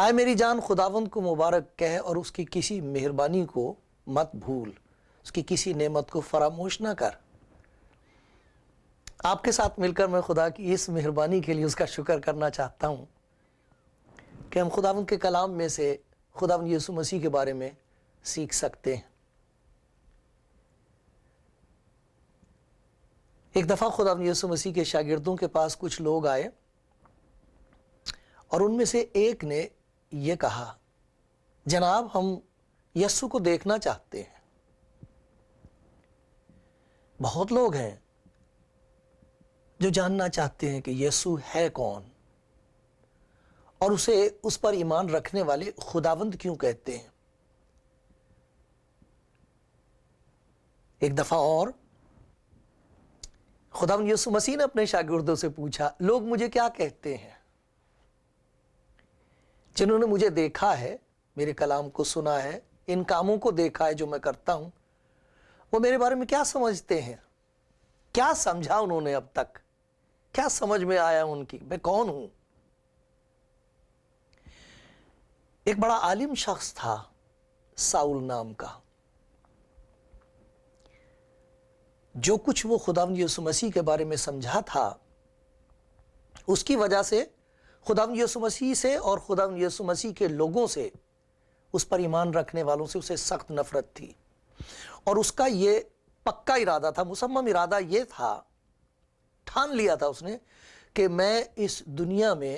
آئے میری جان خداوند کو مبارک کہہ اور اس کی کسی مہربانی کو مت بھول، اس کی کسی نعمت کو فراموش نہ کر۔ آپ کے ساتھ مل کر میں خدا کی اس مہربانی کے لیے اس کا شکر کرنا چاہتا ہوں کہ ہم خداوند کے کلام میں سے خداوند یسوع مسیح کے بارے میں سیکھ سکتے ہیں۔ ایک دفعہ خداوند یسوع مسیح کے شاگردوں کے پاس کچھ لوگ آئے اور ان میں سے ایک نے یہ کہا، جناب ہم یسوع کو دیکھنا چاہتے ہیں۔ بہت لوگ ہیں جو جاننا چاہتے ہیں کہ یسوع ہے کون اور اسے اس پر ایمان رکھنے والے خداوند کیوں کہتے ہیں۔ ایک دفعہ اور خداوند یسوع مسیح نے اپنے شاگردوں سے پوچھا، لوگ مجھے کیا کہتے ہیں؟ جنہوں نے مجھے دیکھا ہے، میرے کلام کو سنا ہے، ان کاموں کو دیکھا ہے جو میں کرتا ہوں، وہ میرے بارے میں کیا سمجھتے ہیں؟ کیا سمجھا انہوں نے اب تک؟ کیا سمجھ میں آیا ان کی؟ میں کون ہوں؟ ایک بڑا عالم شخص تھا ساؤل نام کا، جو کچھ وہ خداوند یسوع مسیح کے بارے میں سمجھا تھا، اس کی وجہ سے خداوند یسوع مسیح سے اور خداوند یسوع مسیح کے لوگوں سے، اس پر ایمان رکھنے والوں سے اسے سخت نفرت تھی۔ اور اس کا یہ پکا ارادہ تھا، مصمم ارادہ یہ تھا، ٹھان لیا تھا اس نے کہ میں اس دنیا میں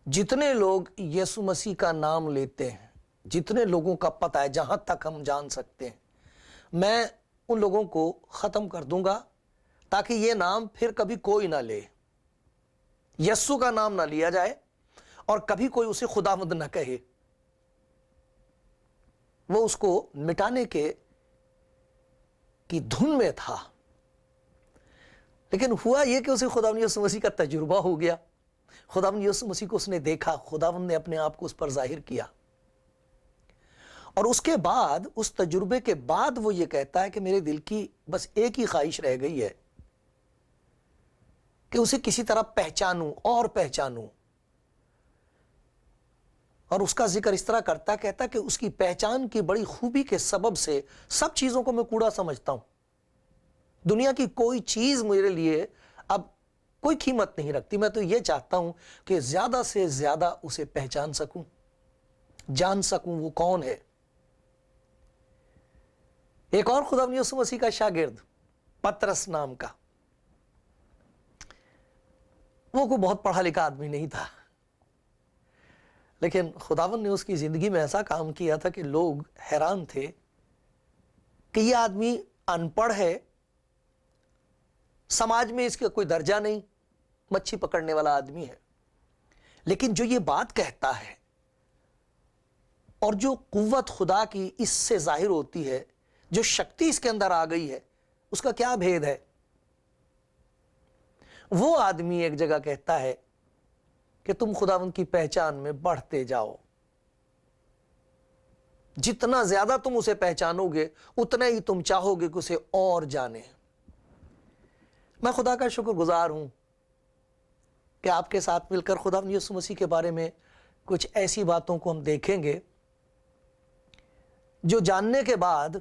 جتنے لوگ یسوع مسیح کا نام لیتے ہیں، جتنے لوگوں کا پتہ ہے جہاں تک ہم جان سکتے ہیں، میں ان لوگوں کو ختم کر دوں گا تاکہ یہ نام پھر کبھی کوئی نہ لے، یسوع کا نام نہ لیا جائے اور کبھی کوئی اسے خداوند نہ کہے۔ وہ اس کو مٹانے کی دھن میں تھا، لیکن ہوا یہ کہ اسے خداوند یسوع مسیح کا تجربہ ہو گیا۔ خداوند یسوع مسیح کو اس نے دیکھا، خداوند نے اپنے آپ کو اس پر ظاہر کیا، اور اس کے بعد، اس تجربے کے بعد وہ یہ کہتا ہے کہ میرے دل کی بس ایک ہی خواہش رہ گئی ہے کہ اسے کسی طرح پہچانوں اور پہچانوں۔ اور اس کا ذکر اس طرح کرتا، کہتا کہ اس کی پہچان کی بڑی خوبی کے سبب سے سب چیزوں کو میں کوڑا سمجھتا ہوں۔ دنیا کی کوئی چیز میرے لیے اب کوئی قیمت نہیں رکھتی، میں تو یہ چاہتا ہوں کہ زیادہ سے زیادہ اسے پہچان سکوں، جان سکوں وہ کون ہے۔ ایک اور خداوند یسوع مسیح کا شاگرد پترس نام کا، وہ کوئی بہت پڑھا لکھا آدمی نہیں تھا، لیکن خداوند نے اس کی زندگی میں ایسا کام کیا تھا کہ لوگ حیران تھے کہ یہ آدمی ان پڑھ ہے، سماج میں اس کا کوئی درجہ نہیں، مچھی پکڑنے والا آدمی ہے، لیکن جو یہ بات کہتا ہے اور جو قوت خدا کی اس سے ظاہر ہوتی ہے، جو شکتی اس کے اندر آ گئی ہے، اس کا کیا بھید ہے؟ وہ آدمی ایک جگہ کہتا ہے کہ تم خداوند کی پہچان میں بڑھتے جاؤ، جتنا زیادہ تم اسے پہچانو گے اتنا ہی تم چاہو گے کہ اسے اور جانے۔ میں خدا کا شکر گزار ہوں کہ آپ کے ساتھ مل کر خداوند یسوع مسیح کے بارے میں کچھ ایسی باتوں کو ہم دیکھیں گے جو جاننے کے بعد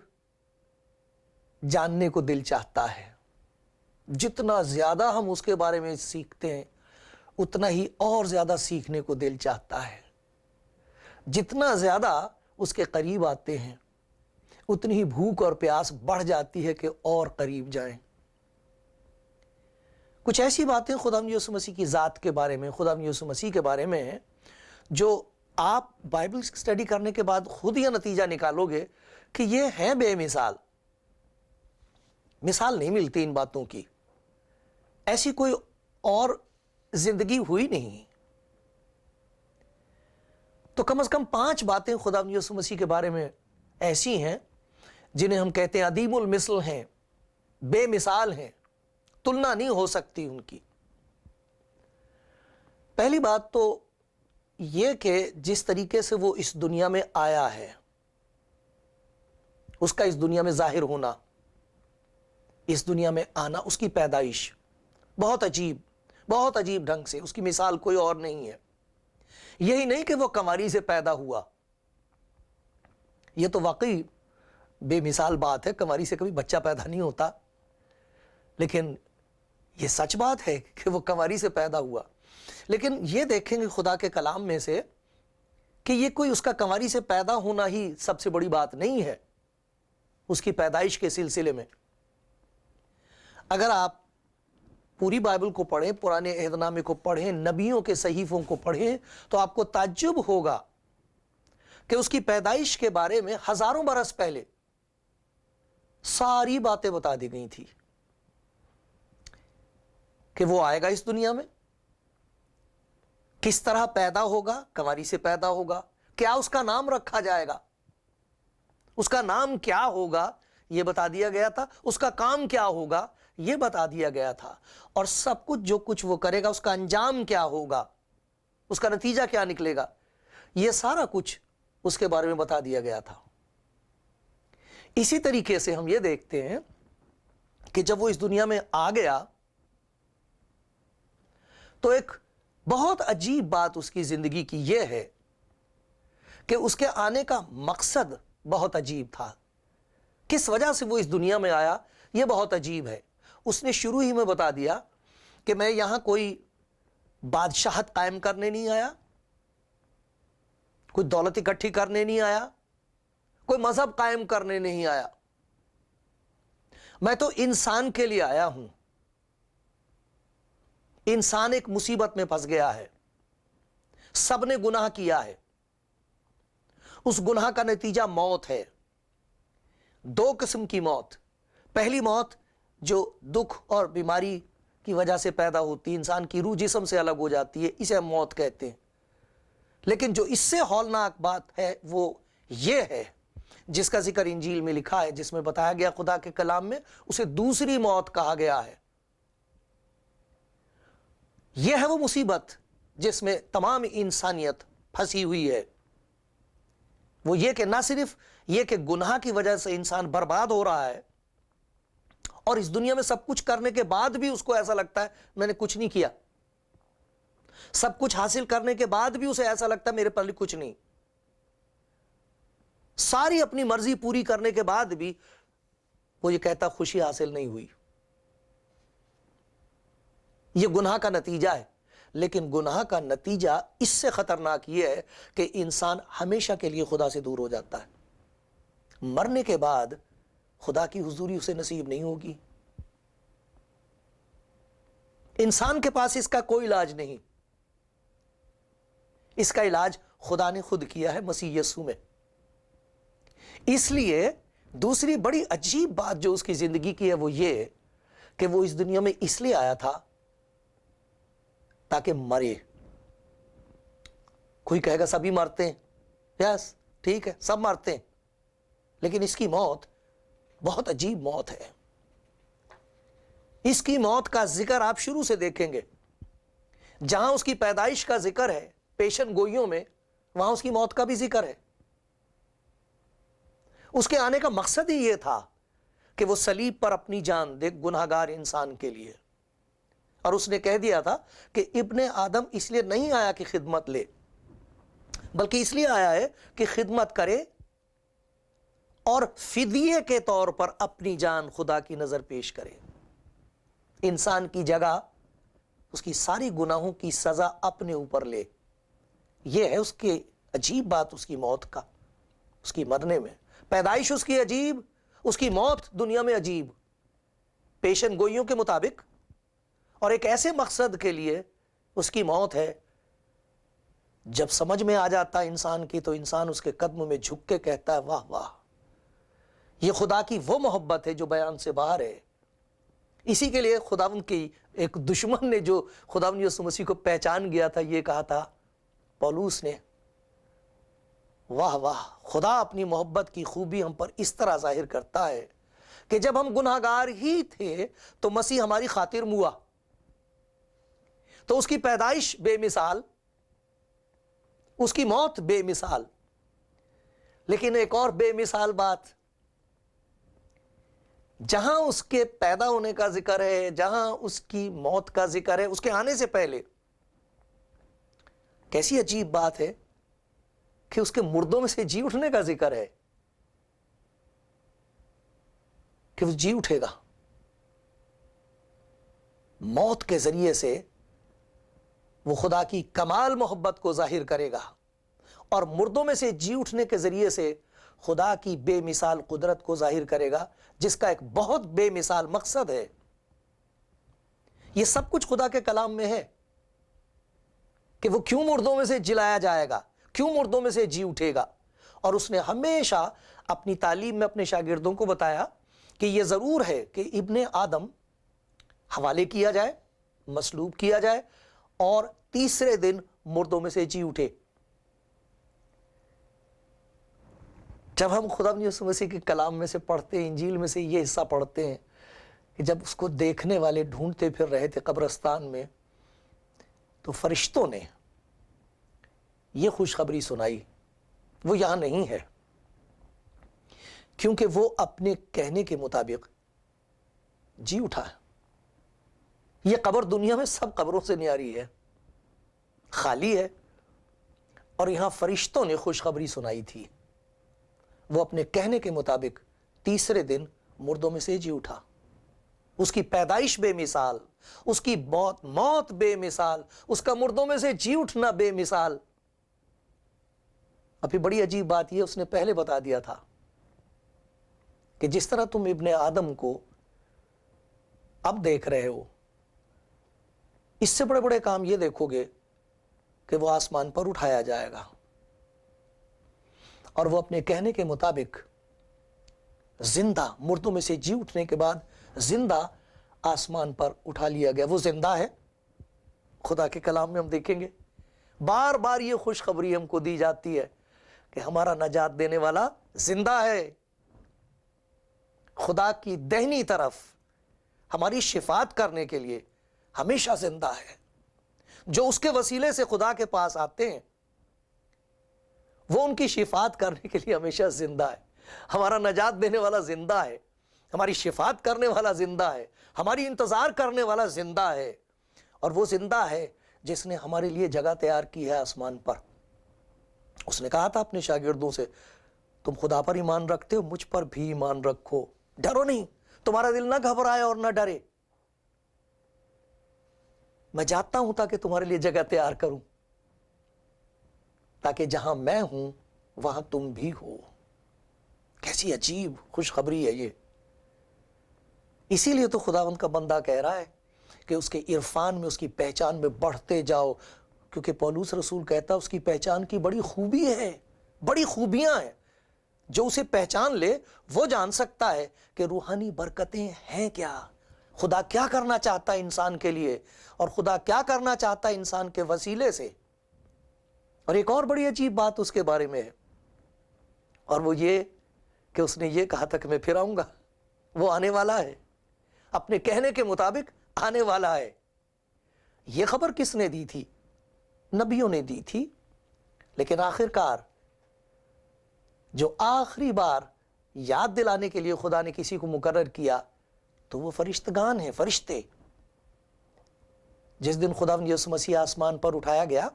جاننے کو دل چاہتا ہے۔ جتنا زیادہ ہم اس کے بارے میں سیکھتے ہیں اتنا ہی اور زیادہ سیکھنے کو دل چاہتا ہے۔ جتنا زیادہ اس کے قریب آتے ہیں اتنی ہی بھوک اور پیاس بڑھ جاتی ہے کہ اور قریب جائیں۔ کچھ ایسی باتیں خداوند یسوع مسیح کی ذات کے بارے میں، خداوند یسوع مسیح کے بارے میں جو آپ بائبل سٹڈی کرنے کے بعد خود یہ نتیجہ نکالو گے کہ یہ ہیں بے مثال، مثال نہیں ملتی ان باتوں کی، ایسی کوئی اور زندگی ہوئی نہیں۔ تو کم از کم 5 باتیں خداوند یسوع مسیح کے بارے میں ایسی ہیں جنہیں ہم کہتے ہیں عدیم المثل ہیں، بے مثال ہیں، تلنا نہیں ہو سکتی ان کی۔ پہلی بات تو یہ کہ جس طریقے سے وہ اس دنیا میں آیا ہے، اس کا اس دنیا میں ظاہر ہونا، اس دنیا میں آنا، اس کی پیدائش بہت عجیب ڈھنگ سے، اس کی مثال کوئی اور نہیں ہے۔ یہی نہیں کہ وہ کنواری سے پیدا ہوا، یہ تو واقعی بے مثال بات ہے، کنواری سے کبھی بچہ پیدا نہیں ہوتا، لیکن یہ سچ بات ہے کہ وہ کنواری سے پیدا ہوا۔ لیکن یہ دیکھیں گے خدا کے کلام میں سے کہ یہ کوئی اس کا کنواری سے پیدا ہونا ہی سب سے بڑی بات نہیں ہے اس کی پیدائش کے سلسلے میں۔ اگر آپ پوری بائبل کو پڑھیں، پرانے عہد نامے کو پڑھیں، نبیوں کے صحیفوں کو پڑھیں، تو آپ کو تعجب ہوگا کہ اس کی پیدائش کے بارے میں ہزاروں برس پہلے ساری باتیں بتا دی گئی تھی کہ وہ آئے گا اس دنیا میں، کس طرح پیدا ہوگا، کنواری سے پیدا ہوگا، کیا اس کا نام رکھا جائے گا، اس کا نام کیا ہوگا یہ بتا دیا گیا تھا، اس کا کام کیا ہوگا یہ بتا دیا گیا تھا، اور سب کچھ جو کچھ وہ کرے گا اس کا انجام کیا ہوگا، اس کا نتیجہ کیا نکلے گا، یہ سارا کچھ اس کے بارے میں بتا دیا گیا تھا۔ اسی طریقے سے ہم یہ دیکھتے ہیں کہ جب وہ اس دنیا میں آ گیا تو ایک بہت عجیب بات اس کی زندگی کی یہ ہے کہ اس کے آنے کا مقصد بہت عجیب تھا۔ کس وجہ سے وہ اس دنیا میں آیا یہ بہت عجیب ہے۔ اس نے شروع ہی میں بتا دیا کہ میں یہاں کوئی بادشاہت قائم کرنے نہیں آیا، کوئی دولت اکٹھی کرنے نہیں آیا، کوئی مذہب قائم کرنے نہیں آیا، میں تو انسان کے لیے آیا ہوں۔ انسان ایک مصیبت میں پھنس گیا ہے، سب نے گناہ کیا ہے، اس گناہ کا نتیجہ موت ہے۔ دو قسم کی موت، پہلی موت جو دکھ اور بیماری کی وجہ سے پیدا ہوتی ہے، انسان کی روح جسم سے الگ ہو جاتی ہے، اسے ہم موت کہتے ہیں۔ لیکن جو اس سے ہولناک بات ہے وہ یہ ہے جس کا ذکر انجیل میں لکھا ہے، جس میں بتایا گیا خدا کے کلام میں، اسے دوسری موت کہا گیا ہے۔ یہ ہے وہ مصیبت جس میں تمام انسانیت پھنسی ہوئی ہے، وہ یہ کہ نہ صرف یہ کہ گناہ کی وجہ سے انسان برباد ہو رہا ہے، اور اس دنیا میں سب کچھ کرنے کے بعد بھی اس کو ایسا لگتا ہے میں نے کچھ نہیں کیا، سب کچھ حاصل کرنے کے بعد بھی اسے ایسا لگتا ہے میرے پاس کچھ نہیں، ساری اپنی مرضی پوری کرنے کے بعد بھی وہ یہ کہتا خوشی حاصل نہیں ہوئی۔ یہ گناہ کا نتیجہ ہے، لیکن گناہ کا نتیجہ اس سے خطرناک یہ ہے کہ انسان ہمیشہ کے لیے خدا سے دور ہو جاتا ہے، مرنے کے بعد خدا کی حضوری اسے نصیب نہیں ہوگی۔ انسان کے پاس اس کا کوئی علاج نہیں، اس کا علاج خدا نے خود کیا ہے مسیح یسوع میں۔ اس لیے دوسری بڑی عجیب بات جو اس کی زندگی کی ہے وہ یہ کہ وہ اس دنیا میں اس لیے آیا تھا تاکہ مرے۔ کوئی کہے گا سبھی مرتے ہیں، یس ٹھیک ہے سب مرتے ہیں، لیکن اس کی موت بہت عجیب موت ہے۔ اس کی موت کا ذکر آپ شروع سے دیکھیں گے، جہاں اس کی پیدائش کا ذکر ہے پیشن گوئیوں میں، وہاں اس کی موت کا بھی ذکر ہے۔ اس کے آنے کا مقصد ہی یہ تھا کہ وہ صلیب پر اپنی جان دے گناہگار انسان کے لیے، اور اس نے کہہ دیا تھا کہ ابن آدم اس لیے نہیں آیا کہ خدمت لے، بلکہ اس لیے آیا ہے کہ خدمت کرے اور فدیے کے طور پر اپنی جان خدا کی نظر پیش کرے، انسان کی جگہ اس کی ساری گناہوں کی سزا اپنے اوپر لے۔ یہ ہے اس کی عجیب بات، اس کی موت کا، اس کی مرنے میں۔ پیدائش اس کی عجیب، اس کی موت دنیا میں عجیب، پیشن گوئیوں کے مطابق، اور ایک ایسے مقصد کے لیے اس کی موت ہے۔ جب سمجھ میں آ جاتا ہے انسان کی تو انسان اس کے قدم میں جھک کے کہتا ہے واہ واہ، یہ خدا کی وہ محبت ہے جو بیان سے باہر ہے۔ اسی کے لیے خداوند کی ایک دشمن نے جو خداوند یسوع مسیح کو پہچان گیا تھا، یہ کہا تھا پولوس نے، واہ واہ، خدا اپنی محبت کی خوبی ہم پر اس طرح ظاہر کرتا ہے کہ جب ہم گناہگار ہی تھے تو مسیح ہماری خاطر موا۔ تو اس کی پیدائش بے مثال، اس کی موت بے مثال، لیکن ایک اور بے مثال بات، جہاں اس کے پیدا ہونے کا ذکر ہے، جہاں اس کی موت کا ذکر ہے، اس کے آنے سے پہلے کیسی عجیب بات ہے کہ اس کے مردوں میں سے جی اٹھنے کا ذکر ہے، کہ وہ جی اٹھے گا، موت کے ذریعے سے وہ خدا کی کمال محبت کو ظاہر کرے گا، اور مردوں میں سے جی اٹھنے کے ذریعے سے خدا کی بے مثال قدرت کو ظاہر کرے گا، جس کا ایک بہت بے مثال مقصد ہے۔ یہ سب کچھ خدا کے کلام میں ہے کہ وہ کیوں مردوں میں سے جلایا جائے گا، کیوں مردوں میں سے جی اٹھے گا۔ اور اس نے ہمیشہ اپنی تعلیم میں اپنے شاگردوں کو بتایا کہ یہ ضرور ہے کہ ابن آدم حوالے کیا جائے، مصلوب کیا جائے، اور تیسرے دن مردوں میں سے جی اٹھے۔ جب ہم خدا یسوع مسیح کے کلام میں سے پڑھتے ہیں، انجیل میں سے یہ حصہ پڑھتے ہیں کہ جب اس کو دیکھنے والے ڈھونڈتے پھر رہے تھے قبرستان میں، تو فرشتوں نے یہ خوشخبری سنائی، وہ یہاں نہیں ہے، کیونکہ وہ اپنے کہنے کے مطابق جی اٹھا ہے۔ یہ قبر دنیا میں سب قبروں سے نیاری ہے، خالی ہے، اور یہاں فرشتوں نے خوشخبری سنائی تھی۔ وہ اپنے کہنے کے مطابق تیسرے دن مردوں میں سے جی اٹھا۔ اس کی پیدائش بے مثال، اس کی موت بے مثال، اس کا مردوں میں سے جی اٹھنا بے مثال۔ ابھی بڑی عجیب بات یہ اس نے پہلے بتا دیا تھا کہ جس طرح تم ابن آدم کو اب دیکھ رہے ہو، اس سے بڑے بڑے کام یہ دیکھو گے کہ وہ آسمان پر اٹھایا جائے گا۔ اور وہ اپنے کہنے کے مطابق زندہ، مردوں میں سے جی اٹھنے کے بعد زندہ آسمان پر اٹھا لیا گیا۔ وہ زندہ ہے، خدا کے کلام میں ہم دیکھیں گے بار بار یہ خوشخبری ہم کو دی جاتی ہے کہ ہمارا نجات دینے والا زندہ ہے، خدا کی دہنی طرف ہماری شفاعت کرنے کے لیے ہمیشہ زندہ ہے۔ جو اس کے وسیلے سے خدا کے پاس آتے ہیں وہ ان کی شفاعت کرنے کے لیے ہمیشہ زندہ ہے۔ ہمارا نجات دینے والا زندہ ہے، ہماری شفاعت کرنے والا زندہ ہے، ہماری انتظار کرنے والا زندہ ہے، اور وہ زندہ ہے جس نے ہمارے لیے جگہ تیار کی ہے آسمان پر۔ اس نے کہا تھا اپنے شاگردوں سے، تم خدا پر ایمان رکھتے ہو، مجھ پر بھی ایمان رکھو، ڈرو نہیں، تمہارا دل نہ گھبرائے اور نہ ڈرے، میں جاتا ہوں تاکہ تمہارے لیے جگہ تیار کروں، تاکہ جہاں میں ہوں وہاں تم بھی ہو۔ کیسی عجیب خوشخبری ہے یہ۔ اسی لیے تو خداوند کا بندہ کہہ رہا ہے کہ اس کے عرفان میں، اس کی پہچان میں بڑھتے جاؤ، کیونکہ پولس رسول کہتا ہے اس کی پہچان کی بڑی خوبی ہے، بڑی خوبیاں ہیں۔ جو اسے پہچان لے وہ جان سکتا ہے کہ روحانی برکتیں ہیں کیا، خدا کیا کرنا چاہتا ہے انسان کے لیے، اور خدا کیا کرنا چاہتا ہے انسان کے وسیلے سے۔ اور ایک اور بڑی عجیب بات اس کے بارے میں ہے، اور وہ یہ کہ اس نے یہ کہا تھا کہ میں پھر آؤں گا، وہ آنے والا ہے، اپنے کہنے کے مطابق آنے والا ہے۔ یہ خبر کس نے دی تھی؟ نبیوں نے دی تھی، لیکن آخرکار جو آخری بار یاد دلانے کے لیے خدا نے کسی کو مقرر کیا تو وہ فرشتگان ہیں، فرشتے۔ جس دن خداوند یسوع مسیح آسمان پر اٹھایا گیا،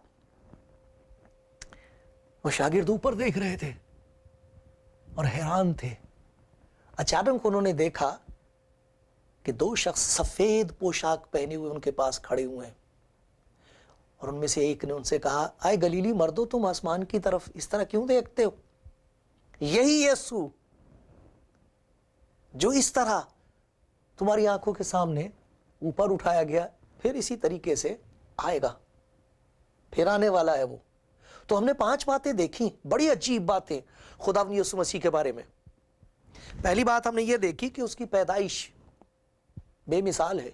وہ شاگرد اوپر دیکھ رہے تھے اور حیران تھے۔ اچانک انہوں نے دیکھا کہ دو شخص سفید پوشاک پہنے ہوئے ان کے پاس کھڑے ہوئے ہیں، اور ان میں سے ایک نے ان سے کہا، آئے گلیلی مردو، تم آسمان کی طرف اس طرح کیوں دیکھتے ہو؟ یہی یسوع جو اس طرح تمہاری آنکھوں کے سامنے اوپر اٹھایا گیا، پھر اسی طریقے سے آئے گا، پھر آنے والا ہے وہ۔ تو ہم نے 5 باتیں دیکھی، بڑی عجیب باتیں خداوند یسوع مسیح کے بارے میں۔ پہلی بات ہم نے یہ دیکھی کہ اس کی پیدائش بے مثال ہے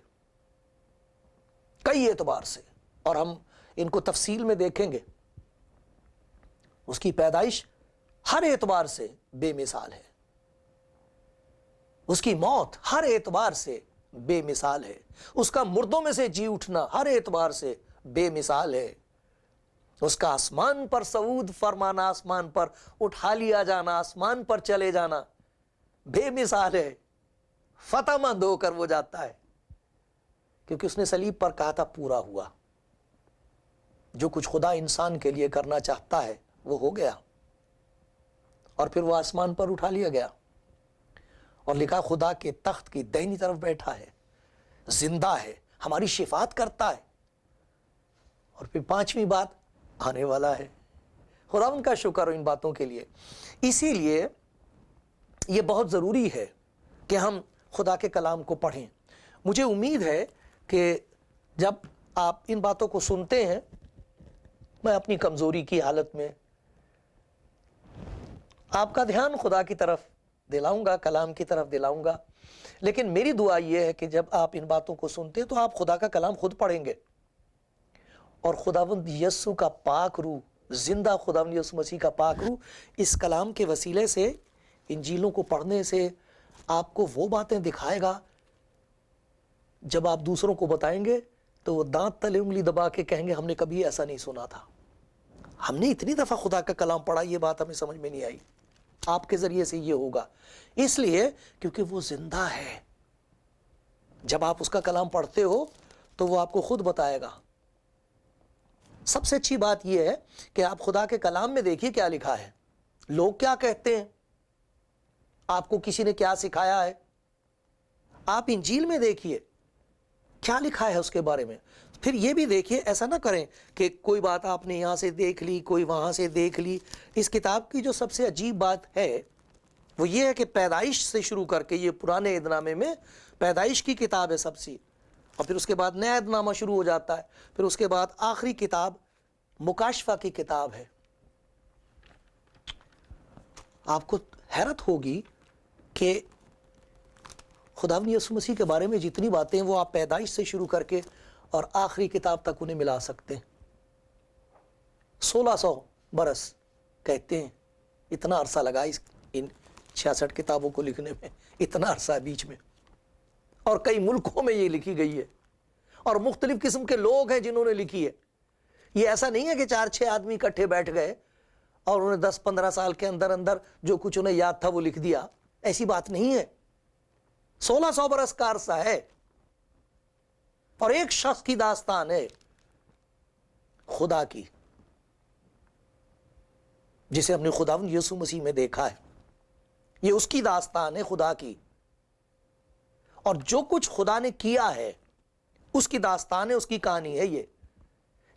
کئی اعتبار سے، اور ہم ان کو تفصیل میں دیکھیں گے۔ اس کی پیدائش ہر اعتبار سے بے مثال ہے، اس کی موت ہر اعتبار سے بے مثال ہے، اس کا مردوں میں سے جی اٹھنا ہر اعتبار سے بے مثال ہے، اس کا آسمان پر صعود فرمانا، آسمان پر اٹھا لیا جانا، آسمان پر چلے جانا بے مثال ہے۔ فتح مند ہو کر وہ جاتا ہے، کیونکہ اس نے صلیب پر کہا تھا پورا ہوا۔ جو کچھ خدا انسان کے لیے کرنا چاہتا ہے وہ ہو گیا، اور پھر وہ آسمان پر اٹھا لیا گیا اور لکھا خدا کے تخت کی دائنی طرف بیٹھا ہے، زندہ ہے، ہماری شفاعت کرتا ہے، اور پھر پانچویں بات آنے والا ہے۔ خدا ان کا شکر ہو ان باتوں کے لیے۔ اسی لیے یہ بہت ضروری ہے کہ ہم خدا کے کلام کو پڑھیں۔ مجھے امید ہے کہ جب آپ ان باتوں کو سنتے ہیں، میں اپنی کمزوری کی حالت میں آپ کا دھیان خدا کی طرف دلاؤں گا، کلام کی طرف دلاؤں گا، لیکن میری دعا یہ ہے کہ جب آپ ان باتوں کو سنتے ہیں تو آپ خدا کا کلام خود پڑھیں گے، اور خداوند یسوع کا پاک روح، زندہ خداوند یسوع مسیح کا پاک روح اس کلام کے وسیلے سے، انجیلوں کو پڑھنے سے آپ کو وہ باتیں دکھائے گا جب آپ دوسروں کو بتائیں گے تو وہ دانت تلے انگلی دبا کے کہیں گے ہم نے کبھی ایسا نہیں سنا تھا، ہم نے اتنی دفعہ خدا کا کلام پڑھا، یہ بات ہمیں سمجھ میں نہیں آئی۔ آپ کے ذریعے سے یہ ہوگا، اس لیے کیونکہ وہ زندہ ہے۔ جب آپ اس کا کلام پڑھتے ہو تو وہ آپ کو خود بتائے گا۔ سب سے اچھی بات یہ ہے کہ آپ خدا کے کلام میں دیکھیے کیا لکھا ہے، لوگ کیا کہتے ہیں، آپ کو کسی نے کیا سکھایا ہے۔ آپ انجیل میں دیکھیے کیا لکھا ہے اس کے بارے میں، پھر یہ بھی دیکھیے، ایسا نہ کریں کہ کوئی بات آپ نے یہاں سے دیکھ لی، کوئی وہاں سے دیکھ لی۔ اس کتاب کی جو سب سے عجیب بات ہے وہ یہ ہے کہ پیدائش سے شروع کر کے، یہ پرانے عہد نامے میں پیدائش کی کتاب ہے سب سے، اور پھر اس کے بعد نیا عہد نامہ شروع ہو جاتا ہے، پھر اس کے بعد آخری کتاب مکاشفہ کی کتاب ہے۔ آپ کو حیرت ہوگی کہ خداوند یسوع مسیح کے بارے میں جتنی باتیں ہیں وہ آپ پیدائش سے شروع کر کے اور آخری کتاب تک انہیں ملا سکتے ہیں۔ 1600 برس کہتے ہیں، اتنا عرصہ لگا ان 66 کتابوں کو لکھنے میں، اتنا عرصہ بیچ میں، اور کئی ملکوں میں یہ لکھی گئی ہے، اور مختلف قسم کے لوگ ہیں جنہوں نے لکھی ہے۔ یہ ایسا نہیں ہے کہ 4-6 آدمی اکٹھے بیٹھ گئے اور انہیں 10-15 سال کے اندر اندر جو کچھ انہیں یاد تھا وہ لکھ دیا، ایسی بات نہیں ہے۔ 1600 برس کا عرصہ ہے، اور ایک شخص کی داستان ہے خدا کی، جسے ہم نے خداوند یسوع مسیح میں دیکھا ہے۔ یہ اس کی داستان ہے خدا کی، اور جو کچھ خدا نے کیا ہے اس کی داستان ہے، اس کی کہانی ہے۔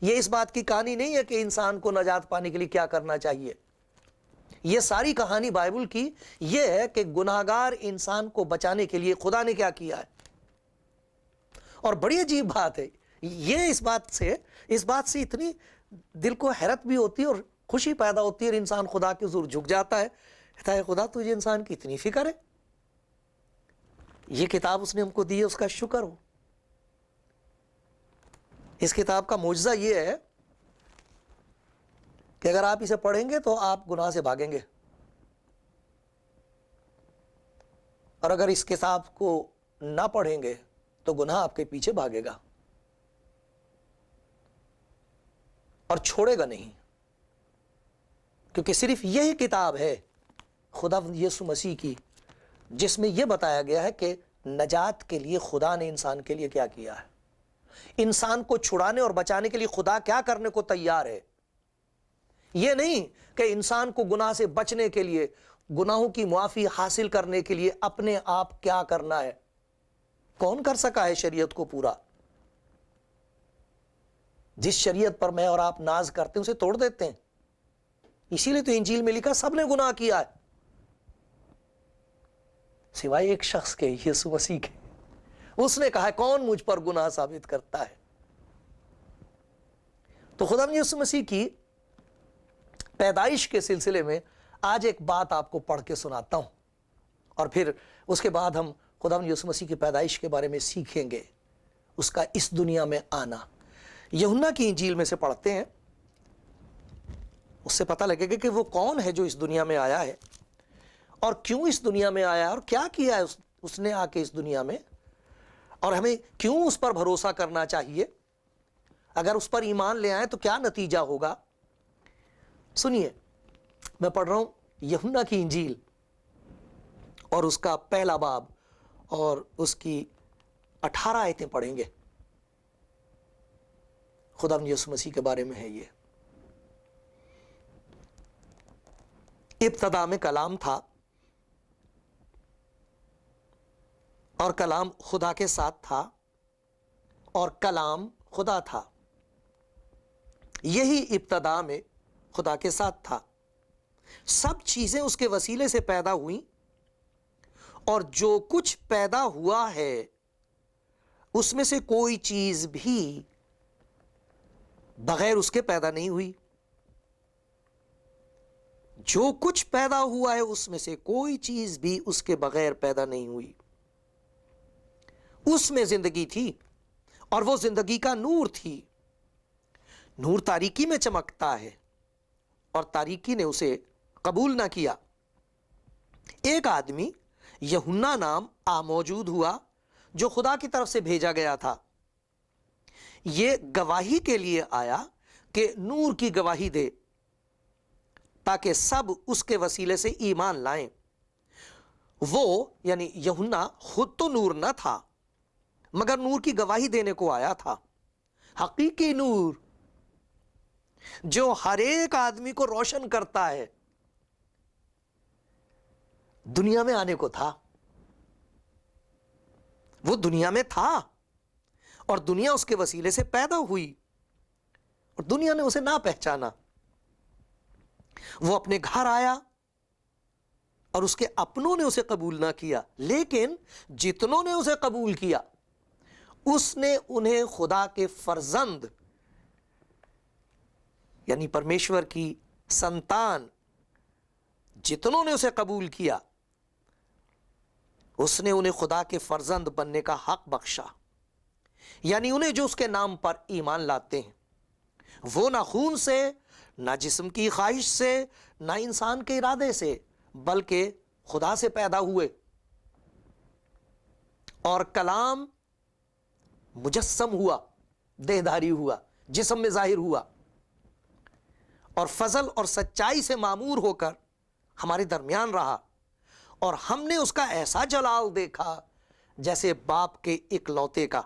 یہ اس بات کی کہانی نہیں ہے کہ انسان کو نجات پانے کے لیے کیا کرنا چاہیے۔ یہ ساری کہانی بائبل کی یہ ہے کہ گناہگار انسان کو بچانے کے لیے خدا نے کیا کیا ہے۔ اور بڑی عجیب بات ہے یہ، اس بات سے اتنی دل کو حیرت بھی ہوتی ہے اور خوشی پیدا ہوتی ہے، اور انسان خدا کے حضور جھک جاتا ہے، کہتا ہے خدا تجھے انسان کی اتنی فکر ہے، یہ کتاب اس نے ہم کو دی ہے، اس کا شکر ہو۔ اس کتاب کا معجزہ یہ ہے کہ اگر آپ اسے پڑھیں گے تو آپ گناہ سے بھاگیں گے، اور اگر اس کتاب کو نہ پڑھیں گے تو گناہ آپ کے پیچھے بھاگے گا اور چھوڑے گا نہیں، کیونکہ صرف یہی کتاب ہے خداوند یسوع مسیح کی جس میں یہ بتایا گیا ہے کہ نجات کے لیے خدا نے انسان کے لیے کیا کیا ہے، انسان کو چھڑانے اور بچانے کے لیے خدا کیا کرنے کو تیار ہے۔ یہ نہیں کہ انسان کو گناہ سے بچنے کے لیے، گناہوں کی معافی حاصل کرنے کے لیے اپنے آپ کیا کرنا ہے۔ کون کر سکا ہے شریعت کو پورا؟ جس شریعت پر میں اور آپ ناز کرتے ہیں اسے توڑ دیتے ہیں۔ اسی لیے تو انجیل میں لکھا سب نے گناہ کیا ہے سوائے ایک شخص کے، یسوع مسیح کے۔ اس نے کہا کون مجھ پر گناہ ثابت کرتا ہے۔ تو خدا یسوع مسیح کی پیدائش کے سلسلے میں آج ایک بات آپ کو پڑھ کے سناتا ہوں، اور پھر اس کے بعد ہم خدا یسوع مسیح کی پیدائش کے بارے میں سیکھیں گے، اس کا اس دنیا میں آنا۔ یوحنا کی انجیل میں سے پڑھتے ہیں، اس سے پتہ لگے گا کہ وہ کون ہے جو اس دنیا میں آیا ہے، اور کیوں اس دنیا میں آیا ہے، اور کیا کیا ہے اس نے آ کے اس دنیا میں، اور ہمیں کیوں اس پر بھروسہ کرنا چاہیے، اگر اس پر ایمان لے آئیں تو کیا نتیجہ ہوگا۔ سنیے، میں پڑھ رہا ہوں یوحنا کی انجیل اور اس کا پہلا باب اور اس کی 18 آیتیں پڑھیں گے۔ خداوند یسوع مسیح کے بارے میں ہے یہ. ابتدا میں کلام تھا اور کلام خدا کے ساتھ تھا اور کلام خدا تھا. یہی ابتدا میں خدا کے ساتھ تھا. سب چیزیں اس کے وسیلے سے پیدا ہوئیں اور جو کچھ پیدا ہوا ہے اس میں سے کوئی چیز بھی بغیر اس کے پیدا نہیں ہوئی. جو کچھ پیدا ہوا ہے اس میں سے کوئی چیز بھی اس کے بغیر پیدا نہیں ہوئی. اس میں زندگی تھی اور وہ زندگی کا نور تھی. نور تاریکی میں چمکتا ہے اور تاریکی نے اسے قبول نہ کیا. ایک آدمی یوحنا نام موجود ہوا جو خدا کی طرف سے بھیجا گیا تھا. یہ گواہی کے لیے آیا کہ نور کی گواہی دے تاکہ سب اس کے وسیلے سے ایمان لائیں. وہ یعنی یوحنا خود تو نور نہ تھا مگر نور کی گواہی دینے کو آیا تھا. حقیقی نور جو ہر ایک آدمی کو روشن کرتا ہے دنیا میں آنے کو تھا. وہ دنیا میں تھا اور دنیا اس کے وسیلے سے پیدا ہوئی اور دنیا نے اسے نہ پہچانا. وہ اپنے گھر آیا اور اس کے اپنوں نے اسے قبول نہ کیا، لیکن جتنوں نے اسے قبول کیا اس نے انہیں خدا کے فرزند یعنی پرمیشور کی سنتان، جتنوں نے اسے قبول کیا اس نے انہیں خدا کے فرزند بننے کا حق بخشا. یعنی انہیں جو اس کے نام پر ایمان لاتے ہیں وہ نہ خون سے، نہ جسم کی خواہش سے، نہ انسان کے ارادے سے، بلکہ خدا سے پیدا ہوئے. اور کلام مجسم ہوا، دیہداری ہوا، جسم میں ظاہر ہوا اور فضل اور سچائی سے معمور ہو کر ہمارے درمیان رہا. اور ہم نے اس کا ایسا جلال دیکھا جیسے باپ کے اکلوتے کا.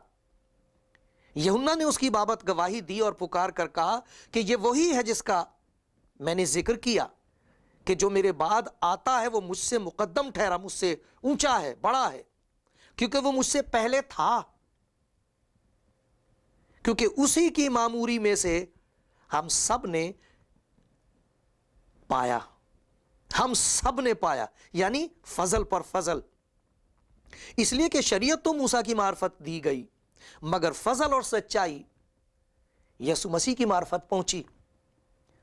یوحنا نے اس کی بابت گواہی دی اور پکار کر کہا کہ یہ وہی ہے جس کا میں نے ذکر کیا کہ جو میرے بعد آتا ہے وہ مجھ سے مقدم ٹھہرا، مجھ سے اونچا ہے، بڑا ہے، کیونکہ وہ مجھ سے پہلے تھا. کیونکہ اسی کی معموری میں سے ہم سب نے پایا. ہم سب نے پایا یعنی فضل پر فضل. اس لیے کہ شریعت تو موسیٰ کی معرفت دی گئی مگر فضل اور سچائی یسوع مسیح کی معرفت پہنچی.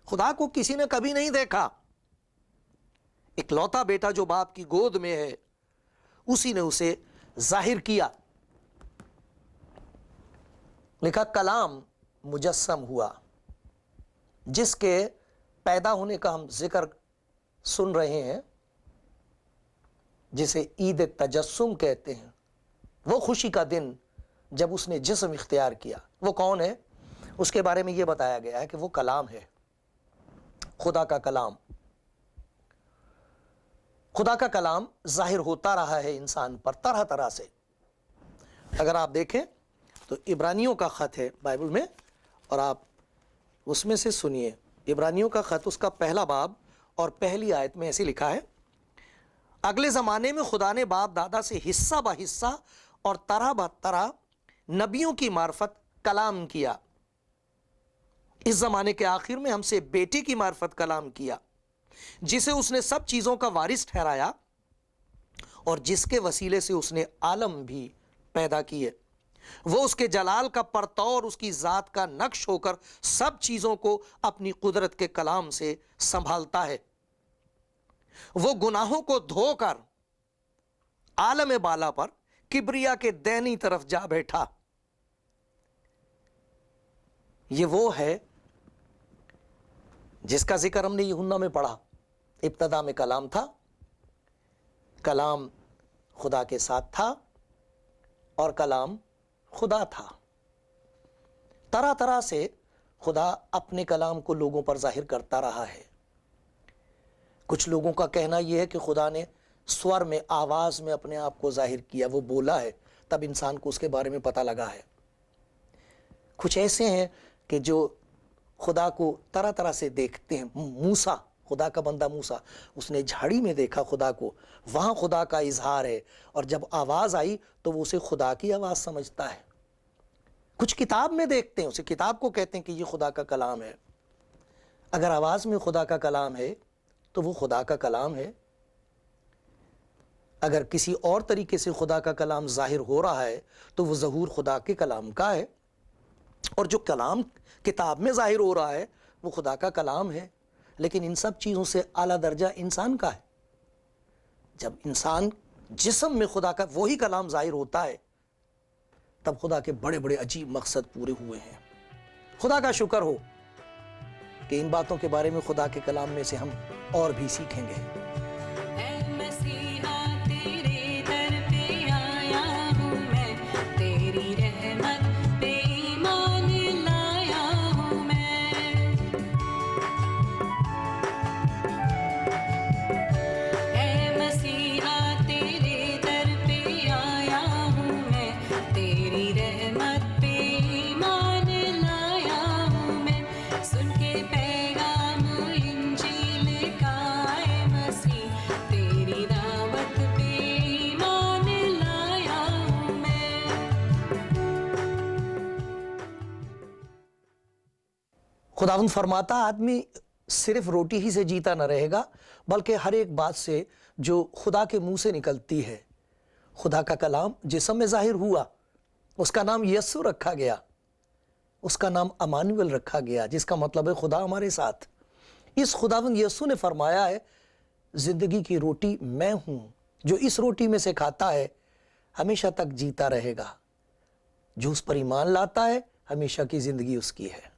خدا کو کسی نے کبھی نہیں دیکھا. اکلوتا بیٹا جو باپ کی گود میں ہے اسی نے اسے ظاہر کیا. لکھا کلام مجسم ہوا، جس کے پیدا ہونے کا ہم ذکر سن رہے ہیں، جسے عید تجسم کہتے ہیں. وہ خوشی کا دن جب اس نے جسم اختیار کیا. وہ کون ہے؟ اس کے بارے میں یہ بتایا گیا ہے کہ وہ کلام ہے، خدا کا کلام. خدا کا کلام ظاہر ہوتا رہا ہے انسان پر طرح طرح سے. اگر آپ دیکھیں تو عبرانیوں کا خط ہے بائبل میں، اور آپ اس میں سے سنیے. عبرانیوں کا خط اس کا پہلا باب اور پہلی آیت میں ایسے لکھا ہے: اگلے زمانے میں خدا نے باپ دادا سے حصہ بہ حصہ اور طرح بہ طرح نبیوں کی معرفت کلام کیا. اس زمانے کے آخر میں ہم سے بیٹے کی معرفت کلام کیا، جسے اس نے سب چیزوں کا وارث ٹھہرایا اور جس کے وسیلے سے اس نے عالم بھی پیدا کیے. وہ اس کے جلال کا پرتو اور اس کی ذات کا نقش ہو کر سب چیزوں کو اپنی قدرت کے کلام سے سنبھالتا ہے. وہ گناہوں کو دھو کر عالم بالا پر کبریا کے دینی طرف جا بیٹھا. یہ وہ ہے جس کا ذکر ہم نے یوحنا میں پڑھا. ابتدا میں کلام تھا، کلام خدا کے ساتھ تھا اور کلام خدا تھا. طرح طرح سے خدا اپنے کلام کو لوگوں پر ظاہر کرتا رہا ہے. کچھ لوگوں کا کہنا یہ ہے کہ خدا نے سور میں، آواز میں اپنے آپ کو ظاہر کیا، وہ بولا ہے تب انسان کو اس کے بارے میں پتہ لگا ہے. کچھ ایسے ہیں کہ جو خدا کو طرح طرح سے دیکھتے ہیں. موسیٰ، خدا کا بندہ موسیٰ، اس نے جھاڑی میں دیکھا خدا کو، وہاں خدا کا اظہار ہے، اور جب آواز آئی تو وہ اسے خدا کی آواز سمجھتا ہے. کچھ کتاب میں دیکھتے ہیں، اسے کتاب کو کہتے ہیں کہ یہ خدا کا کلام ہے. اگر آواز میں خدا کا کلام ہے تو وہ خدا کا کلام ہے. اگر کسی اور طریقے سے خدا کا کلام ظاہر ہو رہا ہے تو وہ ظہور خدا کے کلام کا ہے، اور جو کلام کتاب میں ظاہر ہو رہا ہے وہ خدا کا کلام ہے. لیکن ان سب چیزوں سے اعلیٰ درجہ انسان کا ہے. جب انسان جسم میں خدا کا وہی کلام ظاہر ہوتا ہے تب خدا کے بڑے بڑے عجیب مقصد پورے ہوئے ہیں. خدا کا شکر ہو کہ ان باتوں کے بارے میں خدا کے کلام میں سے ہم اور بھی سیکھیں گے. خداوند فرماتا آدمی صرف روٹی ہی سے جیتا نہ رہے گا بلکہ ہر ایک بات سے جو خدا کے منہ سے نکلتی ہے. خدا کا کلام جسم میں ظاہر ہوا، اس کا نام یسوع رکھا گیا، اس کا نام امانویل رکھا گیا، جس کا مطلب ہے خدا ہمارے ساتھ. اس خداوند یسوع نے فرمایا ہے زندگی کی روٹی میں ہوں، جو اس روٹی میں سے کھاتا ہے ہمیشہ تک جیتا رہے گا، جو اس پر ایمان لاتا ہے ہمیشہ کی زندگی اس کی ہے.